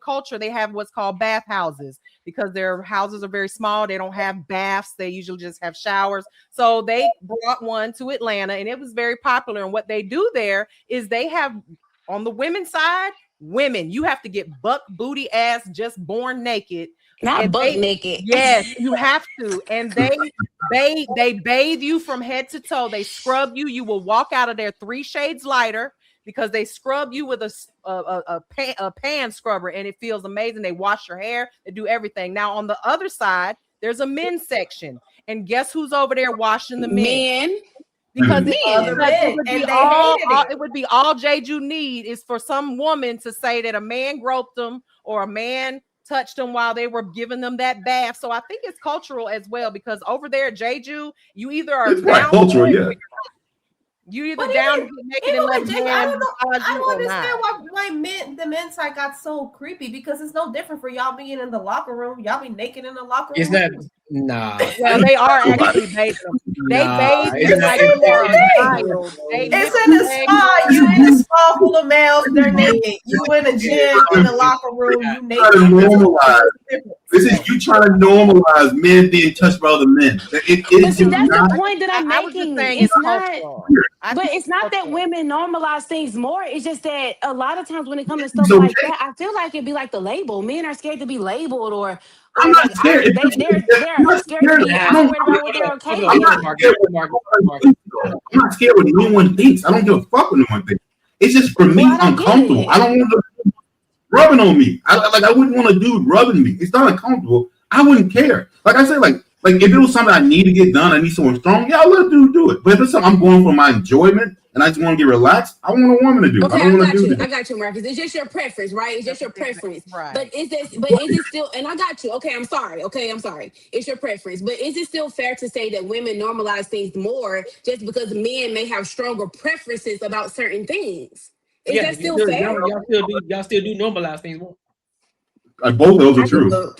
culture they have what's called bath houses because their houses are very small. They don't have baths. They usually just have showers. So they brought one to Atlanta, and it was very popular. And what they do there is they have on the women's side, women, you have to get buck booty ass just born naked. Not butt naked. Yes, you have to. And they bathe you from head to toe. They scrub you. You will walk out of there 3 shades lighter because they scrub you with a pan scrubber, and it feels amazing. They wash your hair. They do everything. Now on the other side, there's a men's section, and guess who's over there washing the men? Because it would be all Jeju need is for some woman to say that a man groped them or a man touched them while they were giving them that bath. So I think it's cultural as well, because over there at Jeju, you either are down cultural, yeah. You either down to get naked and let man I don't understand why the men's side got so creepy, because it's no different for y'all being in the locker room. Y'all be naked in the locker room. It's not. Nah. Well, they are actually bathing. They bathe like it's in the spa. You in the spa full of males. They're naked. You in the gym in the locker room. You naked. This is you trying to normalize men being touched by other men. That's the point that I'm making. It's not that women normalize things more. It's just that a lot of times when it comes to stuff like that, I feel like it'd be like the label. Men are scared to be labeled, or I'm not scared. They're scared to be worried about what they're okay. I'm not scared what no one thinks. I don't give a fuck what no one thinks. It's just for me uncomfortable. I don't want to rubbing on me. I wouldn't want a dude rubbing me. It's not uncomfortable. I wouldn't care. Like I said, like if it was something I need to get done, I need someone strong. Yeah, I'll let a dude do it. But if it's something I'm going for my enjoyment and I just want to get relaxed, I want a woman to do it. Okay, I don't want to do I got you, Marcus. It's just your preference, right? It's just your preference. Right. But is it still? And I got you. Okay, I'm sorry. It's your preference. But is it still fair to say that women normalize things more just because men may have stronger preferences about certain things? Is that still fair? Y'all still do normalize things more. Both of those are true.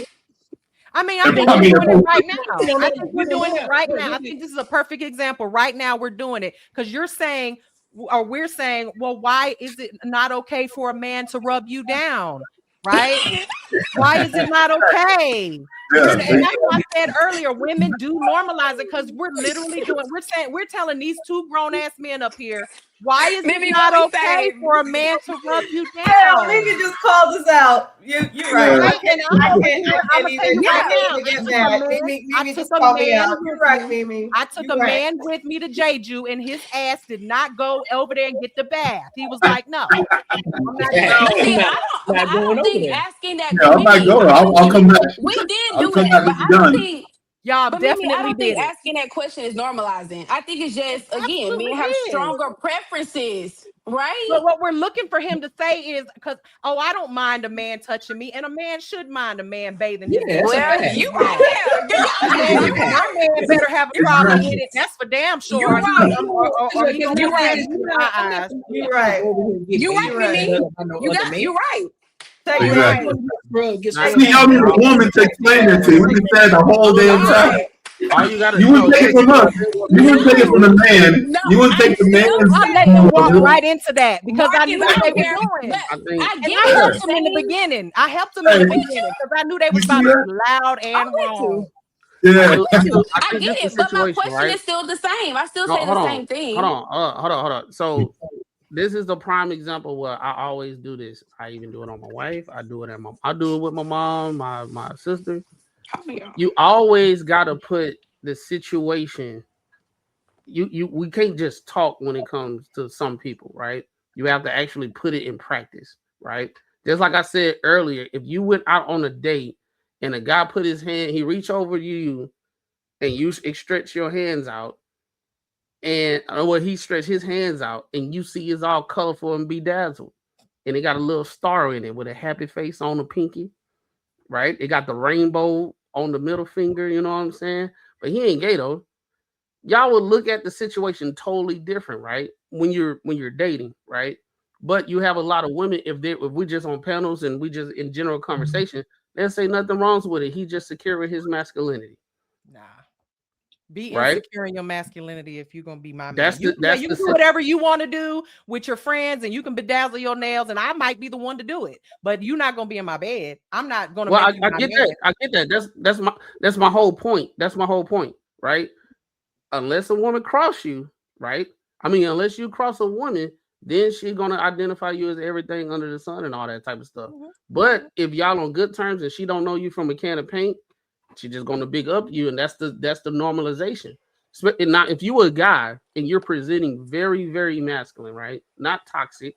I mean, I think we're doing it right now. I think we're doing it right now. I think this is a perfect example. Right now, we're doing it because you're saying, or we're saying, well, why is it not okay for a man to rub you down? right? Why is it not okay? Yeah. And that's what I said earlier. Women do normalize it because we're literally doing. We're telling these two grown ass men up here. Why is it Mimi, not what we okay say? for a man to rub you Yeah, down? Mimi just called us out. You're right. Right? And I'm over here. I'm gonna tell you right now. Get mad. Mimi I just took a called me man out. You're right, Mimi. I took You're a right. man with me to Jeju, and his ass did not go over there and get the bath. He was like, "No, I'm not See, going." I don't think asking that. Yeah, I might go. I'll come back. We did I'll do come it, back but when I you're don't done. think. Y'all But Mimi, I definitely don't think did it. asking that question is normalizing. I think it's just again, men have is. stronger preferences, right? But what we're looking for him to say is because I don't mind a man touching me, and a man should mind a man bathing his ass. Well, you right. My man better have a problem with it. That's for damn sure. You're right. Or he gonna be You're right. You're right. You're right, Mimi. You're right. Exactly. See, y'all need a woman to explain that to you. We can say the whole damn time. All you gotta You wouldn't take it from us. You wouldn't take it from the man. You wouldn't take the man. I'm letting them walk right into that because I knew what they were doing. I helped them in the beginning. I helped them in the beginning because I knew they was about to be loud and wrong. Yeah, I get it, but my question is still the same. I still say the same thing. Hold on. So this is the prime example where I always do this. I even do it on my wife. I do it with my mom, my sister. You always gotta put the situation. We can't just talk when it comes to some people, right? You have to actually put it in practice, right? Just like I said earlier, if you went out on a date and a guy put his hand, he reached over you, and you stretch your hands out, and he stretched his hands out, and you see it's all colorful and bedazzled, and it got a little star in it with a happy face on the pinky, right? It got the rainbow on the middle finger, you know what I'm saying? But he ain't gay though. Y'all would look at the situation totally different, right? When you're dating, right? But you have a lot of women, if we're just on panels and we just in general conversation, they'll say nothing wrong with it. He just secure with his masculinity. Nah. Be right? insecure in your masculinity if you're gonna be my That's man. the, You can do whatever you want to do with your friends, and you can bedazzle your nails, and I might be the one to do it, but you're not gonna be in my bed. I'm not gonna. Well, make you I my get man. that. I get that. That's my whole point. That's my whole point, right? Unless a woman cross you, right? I mean, unless you cross a woman, then she's gonna identify you as everything under the sun and all that type of stuff. But if y'all on good terms and she don't know you from a can of paint, she's just gonna big up you, and that's the normalization. Now, if you were a guy and you're presenting very, very masculine, right? Not toxic.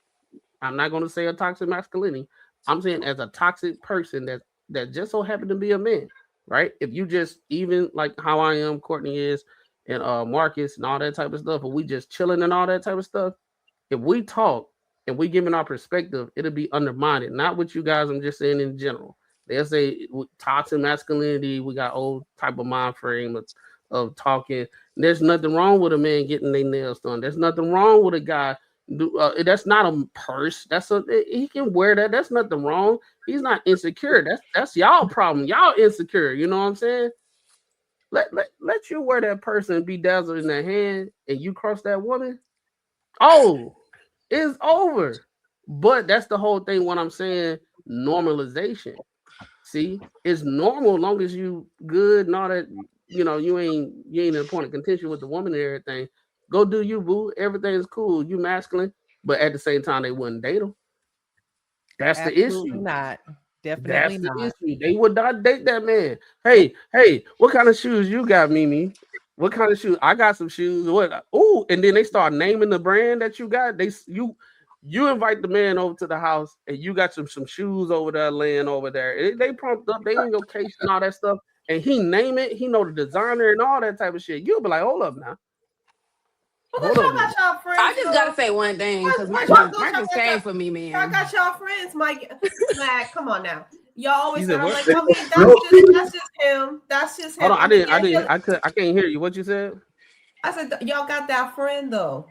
I'm not gonna say a toxic masculinity. I'm saying as a toxic person that just so happened to be a man, right? If you just even like how I am, Courtney is, and Marcus and all that type of stuff, and we just chilling and all that type of stuff. If we talk and we giving our perspective, it'll be undermined. Not what you guys. I'm just saying in general. They'll say toxic masculinity. We got old type of mind frame of talking. There's nothing wrong with a man getting their nails done. There's nothing wrong with a guy. That's not a purse. He can wear that. That's nothing wrong. He's not insecure. That's y'all problem. Y'all insecure. You know what I'm saying? Let you wear that person and be dazzled in that hand, and you cross that woman. Oh, it's over. But that's the whole thing. What I'm saying, normalization. See, it's normal as long as you good and all that. You know, you ain't in a point of contention with the woman and everything. Go do you, boo. Everything's cool. You masculine, but at the same time, they wouldn't date them. That's Absolutely the issue. not. Definitely That's not. the issue. They would not date that man. Hey, what kind of shoes you got, Mimi? What kind of shoes? I got some shoes. What? Oh, and then they start naming the brand that you got. You invite the man over to the house, and you got some shoes over there laying over there. They prompt up, they in your case and all that stuff, and he name it. He know the designer and all that type of shit. You'll be like, hold up now. Hold up. I just gotta say one thing because Marcus came for me, man. I got y'all friends, Mike. Mac, come on now. Y'all always said I'm what? like, I mean, that's just him. That's just him. Hold on, I can't hear you. What you said? I said y'all got that friend though.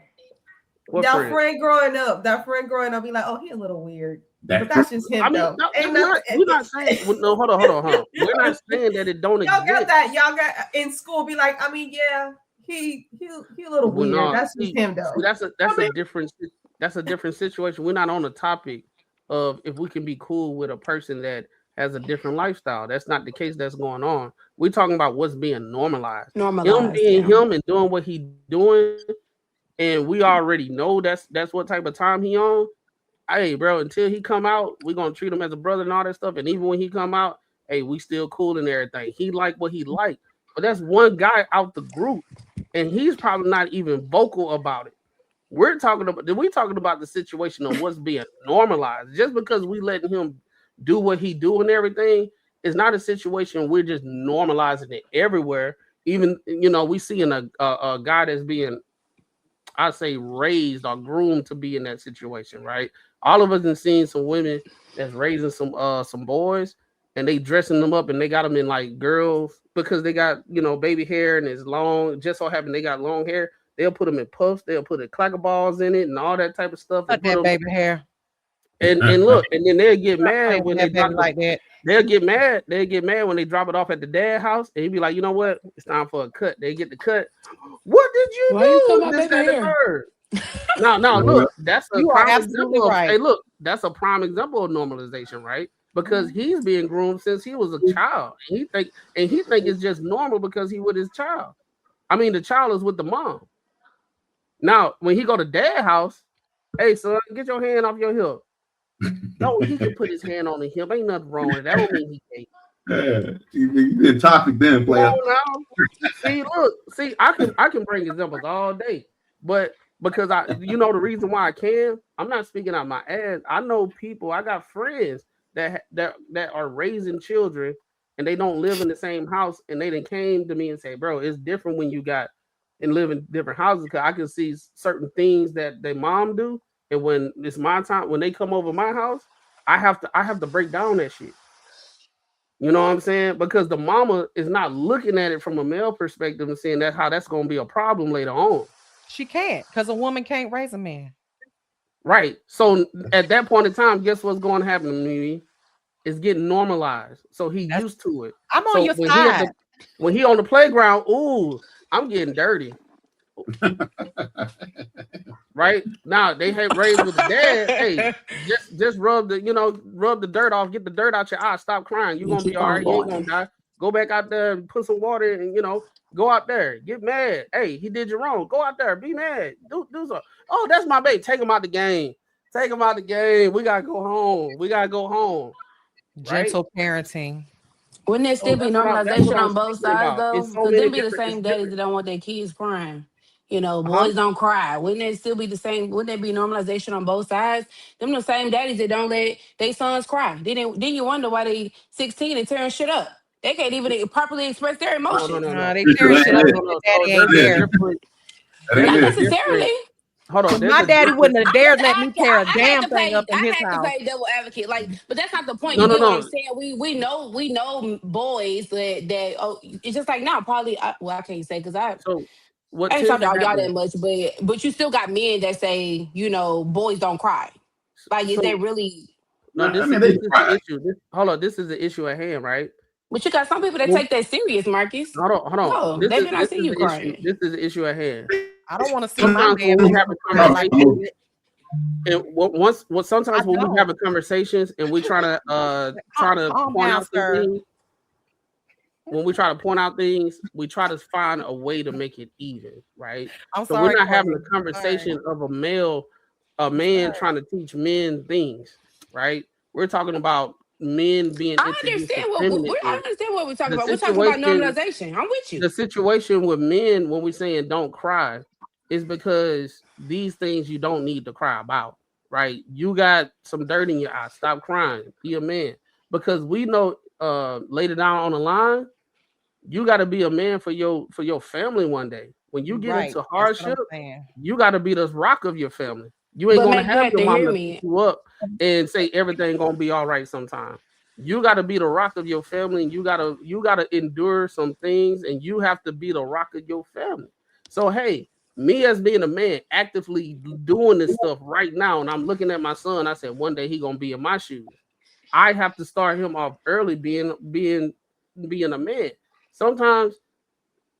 What that friend growing up, be like, oh, he a little weird. But that's just him, though. We're not saying. No, hold on. We're not saying that it don't exist. Y'all got in school. Be like, I mean, yeah, he a little weird. That's just him, though. That's a different situation. We're not on the topic of if we can be cool with a person that has a different lifestyle. That's not the case that's going on. We're talking about what's being normalized. Him being him and doing what he doing, and we already know that's what type of time he on. Hey, bro, until he come out, we're gonna treat him as a brother and all that stuff. And even when he come out, hey, we still cool and everything. He like what he like, but that's one guy out the group, and he's probably not even vocal about it. We're talking about the situation of what's being normalized. Just because we letting him do what he do and everything is not a situation we're just normalizing it everywhere. Even we seeing a guy that's being, I say, raised or groomed to be in that situation, right? All of us have seen some women that's raising some boys, and they dressing them up and they got them in like girls because they got baby hair and it's long. Just so happen they got long hair. They'll put them in puffs. They'll put the clacker balls in it and all that type of stuff. Cut that baby hair. And look, and then they'll get mad when they drop like that. They'll get mad. They get mad when they drop it off at the dad house, and he'd be like, you know what? It's time for a cut. They get the cut. What did you do? You cut my This, baby that, hair? No, look, that's a You are prime absolutely example. right. Hey, look, that's a prime example of normalization, right? Because he's being groomed since he was a child. He think it's just normal because he with his child. I mean, the child is with the mom. Now, when he go to dad house, hey, son, get your hand off your hip. No, he can put his hand on the hip. Ain't nothing wrong with it. That don't mean he can't. Yeah, you been toxic then, player. See, I can bring examples all day, but because the reason why I can, I'm not speaking out my ass. I know people. I got friends that are raising children, and they don't live in the same house, and they then came to me and say, "Bro, it's different when you got and live in different houses." Because I can see certain things that their mom do, and when it's my time, when they come over my house, I have to break down that shit. You know what I'm saying? Because the mama is not looking at it from a male perspective and saying that's how that's going to be a problem later on. She can't, because a woman can't raise a man. Right. So at that point in time, guess what's going to happen to me? It's getting normalized. So he's used to it. I'm on your side. When he on the playground, ooh, I'm getting dirty. Right now they have raised with the dad. Hey, just rub the dirt off, get the dirt out your eye, stop crying. You're gonna be all right, you ain't gonna die. Go back out there and put some water and go out there, get mad. Hey, he did you wrong. Go out there, be mad. Do something. Oh, that's my baby. Take him out the game. Take him out the game. We gotta go home. Gentle parenting. Wouldn't there still be normalization on both sides though? So Because there be the same daddies that don't want their kids crying. Boys don't cry. Wouldn't it still be the same? Wouldn't there be normalization on both sides? Them the same daddies that don't let their sons cry. Then you wonder why they 16 and tearing shit up. They can't even properly express their emotions. No, they tearing shit up. Daddy ain't there. Not necessarily. Hold on. My daddy wouldn't have dared let me tear a damn thing up in his house. I had to play devil advocate, but that's not the point. You know what I'm saying? We know boys that it's just like now probably. I can't say because I ain't talking about y'all that much, but you still got men that say boys don't cry. Like is they really? No, this is the issue. Hold on, this is the issue at hand, right? But you got some people that take that serious, Marcus. Hold on. No, they did not see you crying. This is the issue at hand. I don't want to see my man have a conversation. And sometimes when we have a conversations and we try to point out things, when we try to point out things, we try to find a way to make it even, right? So we're not having a conversation of a man trying to teach men things, right? We're talking about men being. I understand what we're talking about. We're talking about normalization. I'm with you. The situation with men when we're saying don't cry is because these things you don't need to cry about, right? You got some dirt in your eye. Stop crying. Be a man. Because we know later down on the line, you got to be a man for your family one day. When you get into hardship, you got to be the rock of your family. You ain't gonna have your mama pick you up and say everything gonna be all right sometime. You gotta be the rock of your family, and you gotta endure some things, and you have to be the rock of your family. So hey, me as being a man actively doing this stuff right now, and I'm looking at my son, I said one day he gonna be in my shoes. I have to start him off early being a man. Sometimes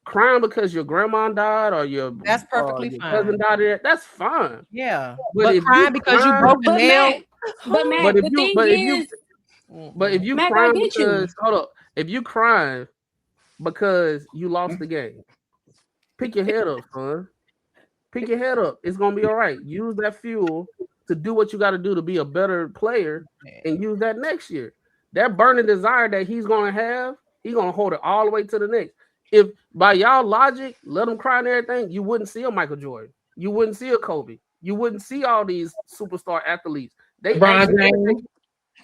crying because your grandma died or that's perfectly your fine. cousin died, that's fine. Yeah, but crying because you broke a nail, But Mac, But if the you, thing but if is, you, but if you Mac, I crying get you. because hold up, if you crying because you lost the game, pick your head up, son. Pick your head up. It's gonna be all right. Use that fuel to do what you got to do to be a better player, and use that next year. That burning desire that he's gonna have, he's gonna hold it all the way to the next. If by y'all logic, let him cry and everything, you wouldn't see a Michael Jordan. You wouldn't see a Kobe. You wouldn't see all these superstar athletes. They actually,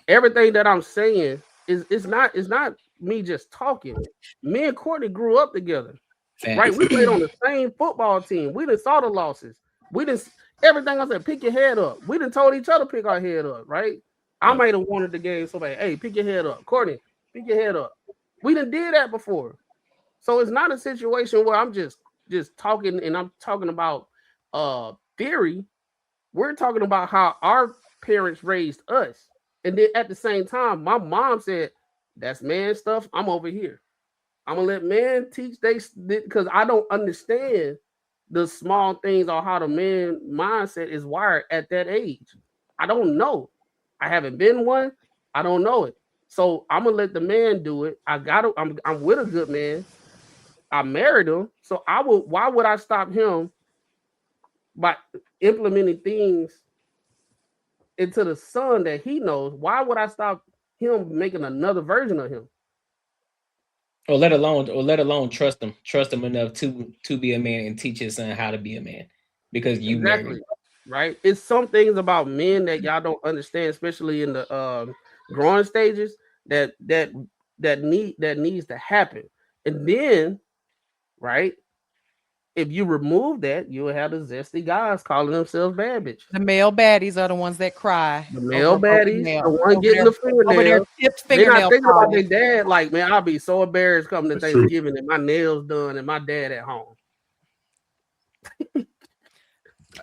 everything that I'm saying is it's not me just talking. Me and Courtney grew up together. Right, we played on the same football team. We didn't saw the losses. We didn't everything I said. Pick your head up. We didn't told each other pick our head up. Right, I might have wanted the game. Somebody, hey, pick your head up. Courtney, pick your head up. We didn't did that before, so it's not a situation where I'm just talking and I'm talking about theory. We're talking about how our parents raised us, and then at the same time, my mom said, "That's man stuff. I'm over here. I'm gonna let man teach they because I don't understand the small things or how the man mindset is wired at that age. I don't know. I haven't been one. I don't know it. So I'm gonna let the man do it. I'm with a good man. I married him. So why would I stop him by implementing things into the son that he knows? Why would I stop him making another version of him? Or let alone trust him enough to be a man and teach his son how to be a man because you married. Right? It's some things about men that y'all don't understand, especially in the growing stages that needs to happen. And then, right, if you remove that, you'll have the zesty guys calling themselves bad bitches. The male baddies are the ones that cry. The male baddies, the one getting the fingernails. They're not thinking about their dad. Like, man, I'll be so embarrassed coming to Thanksgiving and my nails done and my dad at home.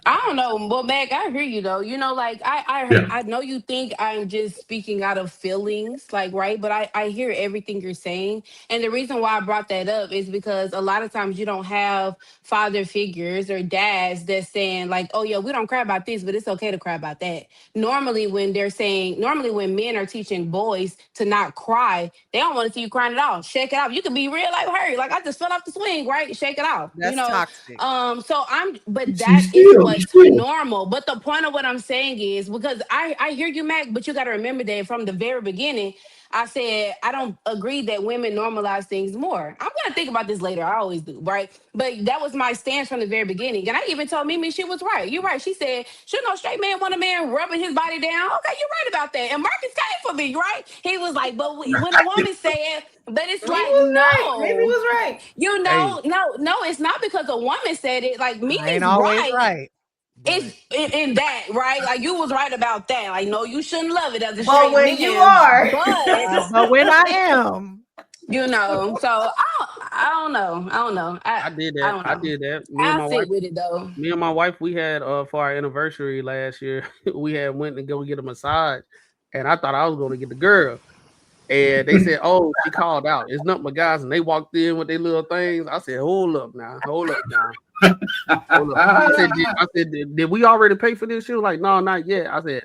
I don't know. Well, Meg, I hear you though. You know, like I know you think I'm just speaking out of feelings, like, right? But I hear everything you're saying. And the reason why I brought that up is because a lot of times you don't have father figures or dads that's saying, like, oh yeah, we don't cry about this, but it's okay to cry about that. Normally when men are teaching boys to not cry, they don't want to see you crying at all. Shake it off. You can be real like hurt. Like, I just fell off the swing, right? Shake it off. That's toxic. But that is what's normal. But the point of what I'm saying is, because I hear you, Mac, but you got to remember that from the very beginning, I said I don't agree that women normalize things more. I'm gonna think about this later. I always do, right? But that was my stance from the very beginning. And I even told Mimi she was right. You're right. She said, should no straight man want a man rubbing his body down? Okay, you're right about that. And Marcus came for me, right? He was like, but when a woman said, but it's He like, was no. right. Maybe he was right. You know, no, it's not because a woman said it. Like, Mimi's ain't always right. It's in that, right? Like, you was right about that. Like, no, you shouldn't love it as a But straight when man. you are. But when I am. You know, so I don't know. I did that. I did that. I'll sit with it though. Me and my wife, we had for our anniversary last year, we had went and go get a massage, and I thought I was going to get the girl, and they said, "Oh, she called out. It's not my guys," and they walked in with their little things. I said, "Hold up now, hold up now." Hold up. I said, did we already pay for this? She was like, "No, not yet." I said,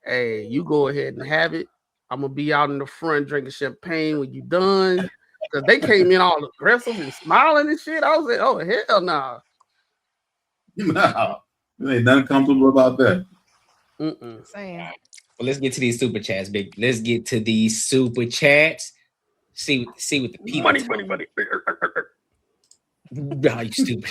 "Hey, you go ahead and have it. I'm gonna be out in the front drinking champagne when you done." Because they came in all aggressive and smiling and shit. I was like, "Oh hell no!" No, there ain't nothing comfortable about that. Saying. Well, let's get to these super chats, big. Let's get to these super chats. See what the people. Money. Oh, you stupid.